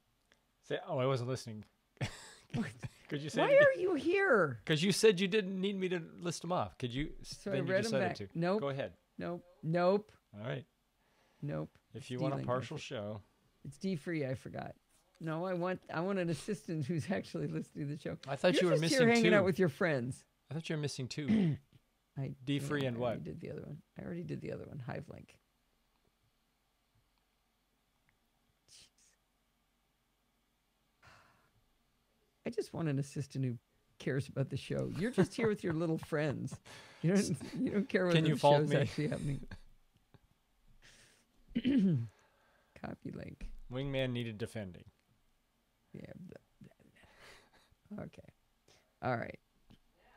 I wasn't listening. Could you say? Why are you here? Because you said you didn't need me to list them off. Could you? So I read them back. Nope. Go ahead. Nope. All right. Nope. If you want a partial show. It's D-free, I forgot. No, I want an assistant who's actually listening to the show. I thought you were missing 2. You're hanging out with your friends. I thought you were missing 2. D-free and what? I did the other one. I already did the other one. Hive Link. Jeez. I just want an assistant who cares about the show. You're just here with your little friends. You don't care whether the show's actually happening. Copy link. Wingman needed defending. Yeah. Okay. All right.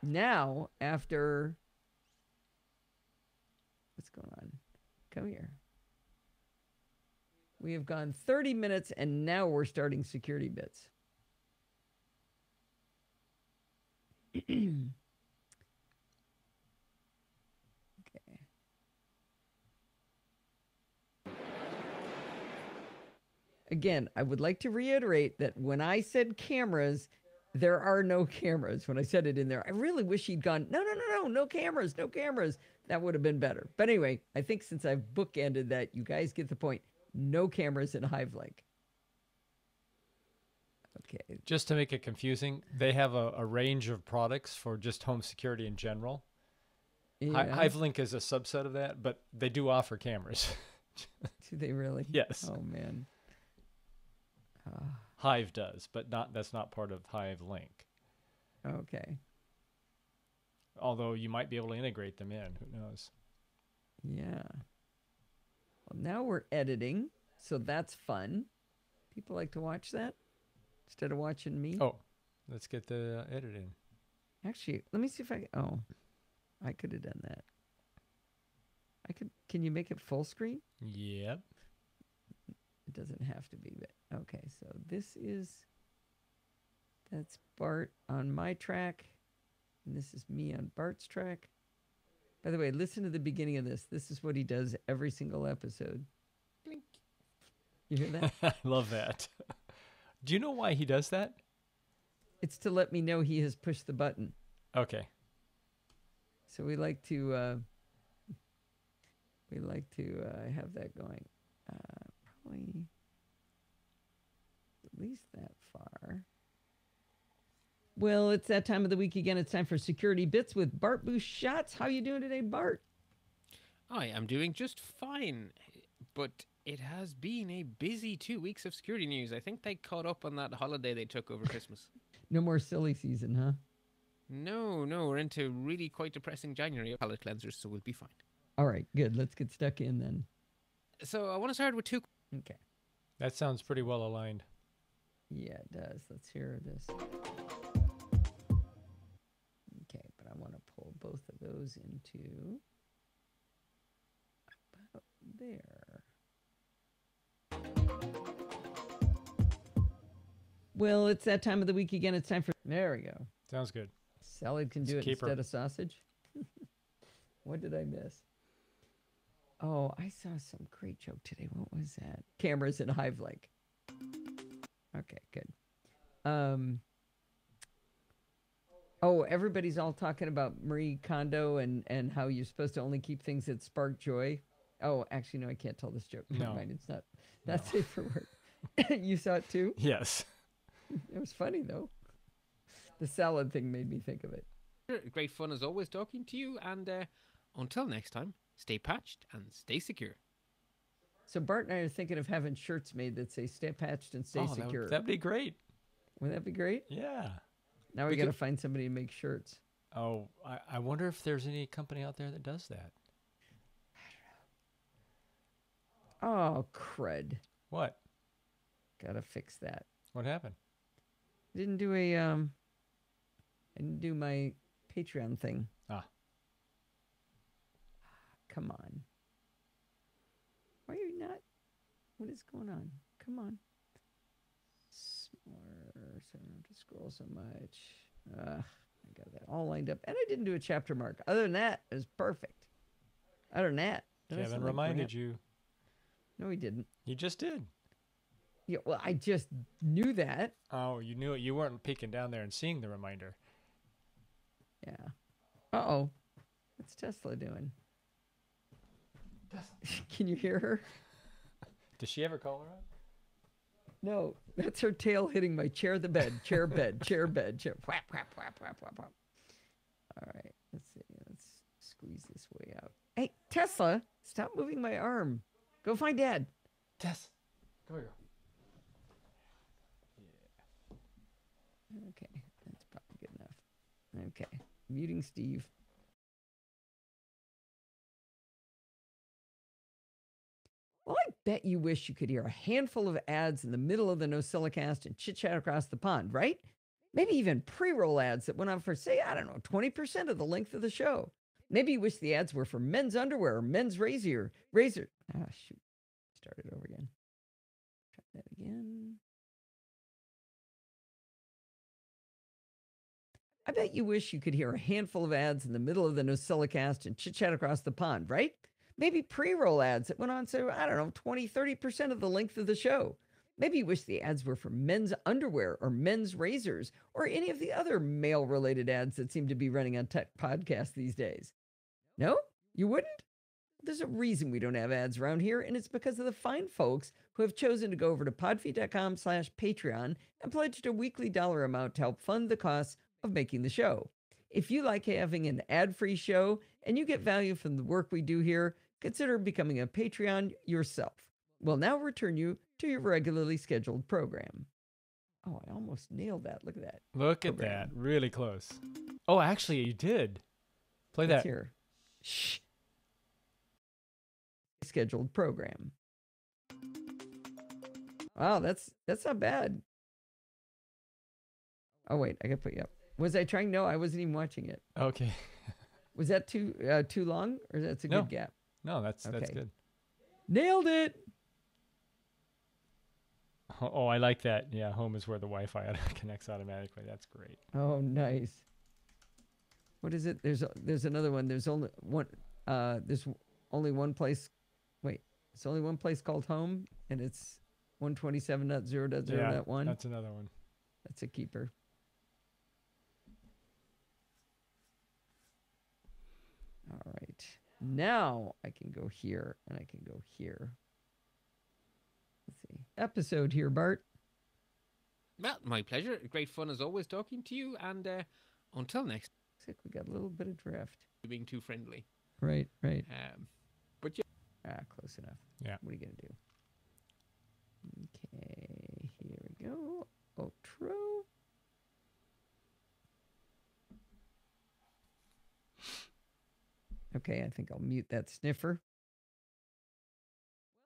Now, after... What's going on? Come here. We have gone 30 minutes, and now we're starting security bits. Okay. Again, I would like to reiterate that when I said cameras, there are no cameras. When I said it in there, I really wish he'd gone, no cameras. That would have been better. But anyway, I think since I've bookended that, you guys get the point. No cameras in Hive Link. Okay. Just to make it confusing, they have a range of products for just home security in general. Yeah. Hive Link is a subset of that, but they do offer cameras. Do they really? Yes. Oh, man. Hive does, but that's not part of Hive Link. Okay. Although you might be able to integrate them in. Who knows? Yeah. Well, now we're editing, so that's fun. People like to watch that instead of watching me. Oh, let's get the editing. Actually, let me see if I... Oh, I could have done that. Can you make it full screen? Yep. It doesn't have to be, but okay. So that's Bart on my track, and this is me on Bart's track. By the way, listen to the beginning of this. This is what he does every single episode. Blink. You hear that? I love that. Do you know why he does that? It's to let me know he has pushed the button. Okay. So we like to have that going. Probably at least that far. Well, it's that time of the week again. It's time for Security Bits with Bart Bouchatz. How you doing today, Bart? I am doing just fine, but it has been a busy 2 weeks of security news. I think they caught up on that holiday they took over Christmas. No more silly season, huh? No, we're into really quite depressing January of palate cleansers, so we'll be fine. All right, good. Let's get stuck in then. So I want to start with two. Okay. That sounds pretty well aligned. Yeah, it does. Let's hear this. Okay, but I want to pull both of those into about there. Well, it's that time of the week again. It's time for... There we go. Sounds good. Salad can do it instead of sausage. What did I miss? Oh, I saw some great joke today. What was that? Cameras in Hive Link. Okay, good. Oh, everybody's all talking about Marie Kondo and how you're supposed to only keep things that spark joy. Oh, actually, no, I can't tell this joke. No. Never mind, it's not safe for work. You saw it too? Yes. It was funny, though. The salad thing made me think of it. Great fun as always talking to you, and until next time, stay patched and stay secure. So Bart and I are thinking of having shirts made that say "Stay patched and stay secure." That'd be great. Wouldn't that be great? Yeah. Now we got to find somebody to make shirts. Oh, I wonder if there's any company out there that does that. Oh, crud. What? Gotta fix that. What happened? I didn't do my Patreon thing. Come on. Why are you not? What is going on? Come on. Smaller, so I don't have to scroll so much. I got that all lined up. And I didn't do a chapter mark. Other than that, it was perfect. Other than that. Kevin reminded you. No, he didn't. He just did. Yeah, well, I just knew that. Oh, you knew it. You weren't peeking down there and seeing the reminder. Yeah. Uh-oh. What's Tesla doing? Can you hear her? Does she ever call her up? No, that's her tail hitting my chair, the bed, chair, bed, chair, bed, chair. Whap, whap, whap, whap, whap, whap. All right, let's see. Let's squeeze this way out. Hey, Tesla, stop moving my arm. Go find Dad. Tess, go here. Yeah. Okay, that's probably good enough. Okay, muting Steve. Well, I bet you wish you could hear a handful of ads in the middle of the NosillaCast and chit-chat across the pond, right? Maybe even pre-roll ads that went on for, say, 20% of the length of the show. Maybe you wish the ads were for men's underwear or men's razor. Ah, shoot. Start it over again. Try that again. I bet you wish you could hear a handful of ads in the middle of the NosillaCast and chit-chat across the pond, right? Maybe pre-roll ads that went on, so, 20-30% of the length of the show. Maybe you wish the ads were for men's underwear or men's razors or any of the other male-related ads that seem to be running on tech podcasts these days. No? You wouldn't? There's a reason we don't have ads around here, and it's because of the fine folks who have chosen to go over to podfeed.com/Patreon and pledged a weekly dollar amount to help fund the costs of making the show. If you like having an ad-free show and you get value from the work we do here, consider becoming a Patreon yourself. We'll now return you to your regularly scheduled program. Oh, I almost nailed that. Look at that. Look at that. Really close. Oh, actually, you did. Play that. Here. Shh. Scheduled program. Wow, that's not bad. Oh, wait. I got to put you up. Was I trying? No, I wasn't even watching it. Okay. Was that too long, or that's a good gap? No, that's good. Nailed it. Oh, I like that. Yeah, home is where the Wi-Fi connects automatically. That's great. Oh, nice. What is it? There's another one. There's only one. There's only one place. Wait, it's only one place called home, and it's 127.0.0.1. That's another one. That's a keeper. All right. Now I can go here and I can go here. Let's see. Episode here, Bart. Well, my pleasure. Great fun as always talking to you. And until next. Looks like we got a little bit of drift. Being too friendly. Right. But yeah. Close enough. Yeah. What are you going to do? Okay. Here we go. Outro. Okay. Okay, I think I'll mute that sniffer.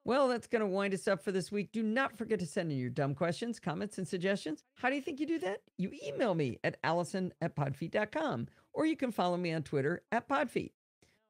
Well, that's going to wind us up for this week. Do not forget to send in your dumb questions, comments, and suggestions. How do you think you do that? You email me at allison@podfeet.com, or you can follow me on Twitter @podfeet.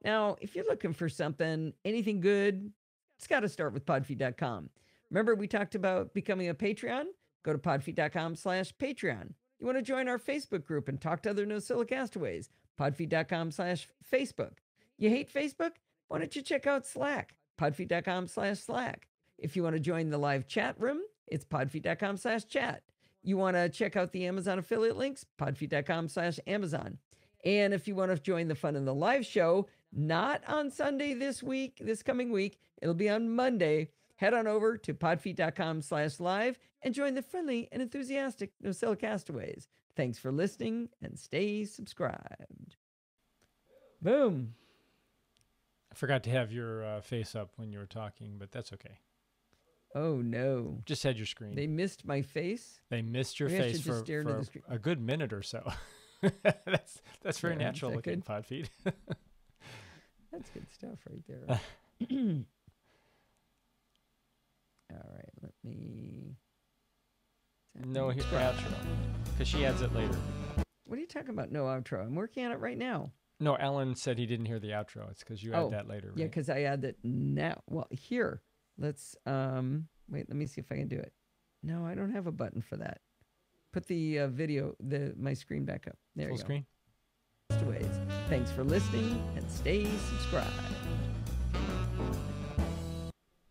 Now, if you're looking for something, anything good, it's got to start with podfeet.com. Remember, we talked about becoming a Patreon? Go to podfeet.com/Patreon. You want to join our Facebook group and talk to other NosillaCastaways? Podfeet.com/Facebook. You hate Facebook? Why don't you check out Slack? Podfeet.com/Slack. If you want to join the live chat room, it's podfeet.com/chat. You want to check out the Amazon affiliate links? Podfeet.com/Amazon. And if you want to join the fun in the live show, not on Sunday this coming week, it'll be on Monday. Head on over to podfeet.com/live and join the friendly and enthusiastic NosillaCastaways. Thanks for listening and stay subscribed. Boom. I forgot to have your face up when you were talking, but that's okay. Oh, no. Just had your screen. They missed my face? They missed your Maybe face for a good minute or so. That's very natural looking, Podfeet. That's good stuff right there. All right, let me... No outro, because she adds it later. What are you talking about? No outro. I'm working on it right now. No, Alan said he didn't hear the outro. It's because you add that later, right? Yeah, because I add that now. Well, here, let's, wait, let me see if I can do it. No, I don't have a button for that. Put the video, my screen back up. There you go. Full screen. Thanks for listening and stay subscribed.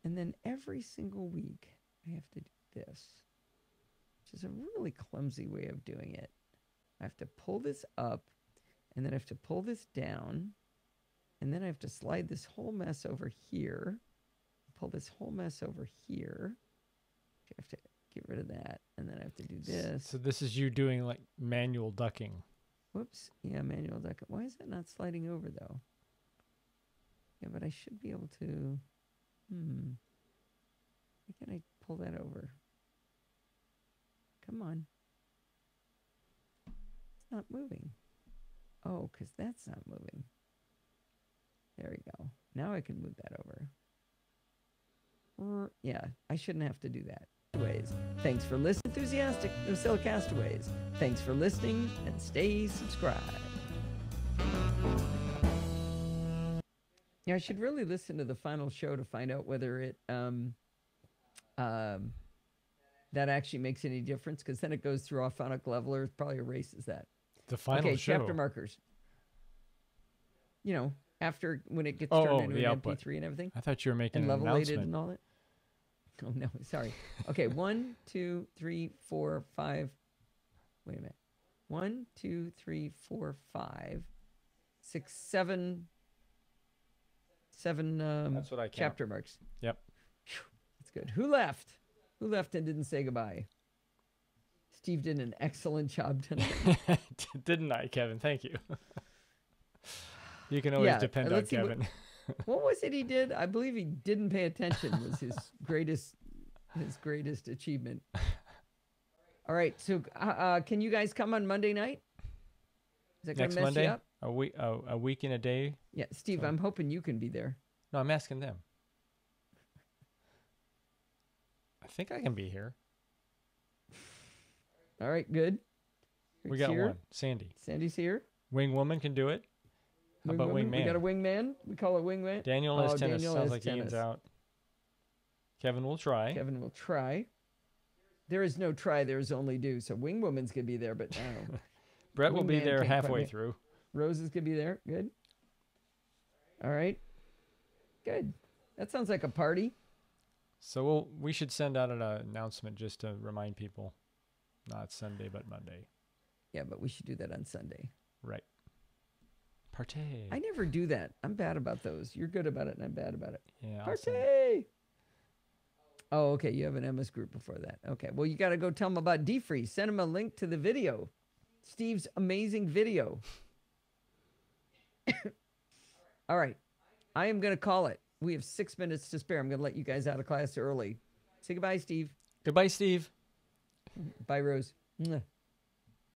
And then every single week, I have to do this, which is a really clumsy way of doing it. I have to pull this up, and then I have to pull this down, and then I have to slide this whole mess over here, pull this whole mess over here. I have to get rid of that, and then I have to do this. So this is you doing like manual ducking. Whoops. Yeah, manual ducking. Why is that not sliding over, though? Yeah, but I should be able to... Why can't I pull that over? Come on. It's not moving. Oh, because that's not moving. There we go. Now I can move that over. Yeah, I shouldn't have to do that. Thanks for listening, enthusiastic NosillaCastaways. Thanks for listening and stay subscribed. Yeah, I should really listen to the final show to find out whether it that actually makes any difference, because then it goes through our phonic leveler, it probably erases that. The final show. Chapter markers. You know, after when it gets turned into an MP3 and everything. I thought you were making an announcement. And all that. Oh, no, sorry. Okay, 1, 2, 3, 4, 5. Wait a minute. 1, 2, 3, 4, 5, 6, 7. 7 that's what I count. Chapter marks. Yep. Whew, that's good. Who left? Who left and didn't say goodbye? Steve did an excellent job tonight. Didn't I, Kevin? Thank you. You can always depend on Kevin. What was it he did? I believe he didn't pay attention was his greatest achievement. All right, so can you guys come on Monday night? Is that going to mess Monday? You up? A week in a day? Yeah, Steve, I'm hoping you can be there. No, I'm asking them. I think I can be here. All right, good. We got one. Sandy. Sandy's here. Wing woman can do it. How about wingman? We got a wingman. We call it wingman. Daniel has tennis. Sounds like Ian's out. Kevin will try. Kevin will try. There is no try. There is only do. So wing woman's going to be there, but no. Brett will be there halfway through. Rose is going to be there. Good. All right. Good. That sounds like a party. So we should send out an announcement just to remind people. Not Sunday, but Monday. Yeah, but we should do that on Sunday. Right. Partay. I never do that. I'm bad about those. You're good about it, and I'm bad about it. Yeah. Partay. Oh, okay. You have an MS group before that. Okay. Well, you got to go tell them about defreeze. Send them a link to the video. Steve's amazing video. All right. I am going to call it. We have 6 minutes to spare. I'm going to let you guys out of class early. Say goodbye, Steve. Goodbye, Steve. Bye, Rose.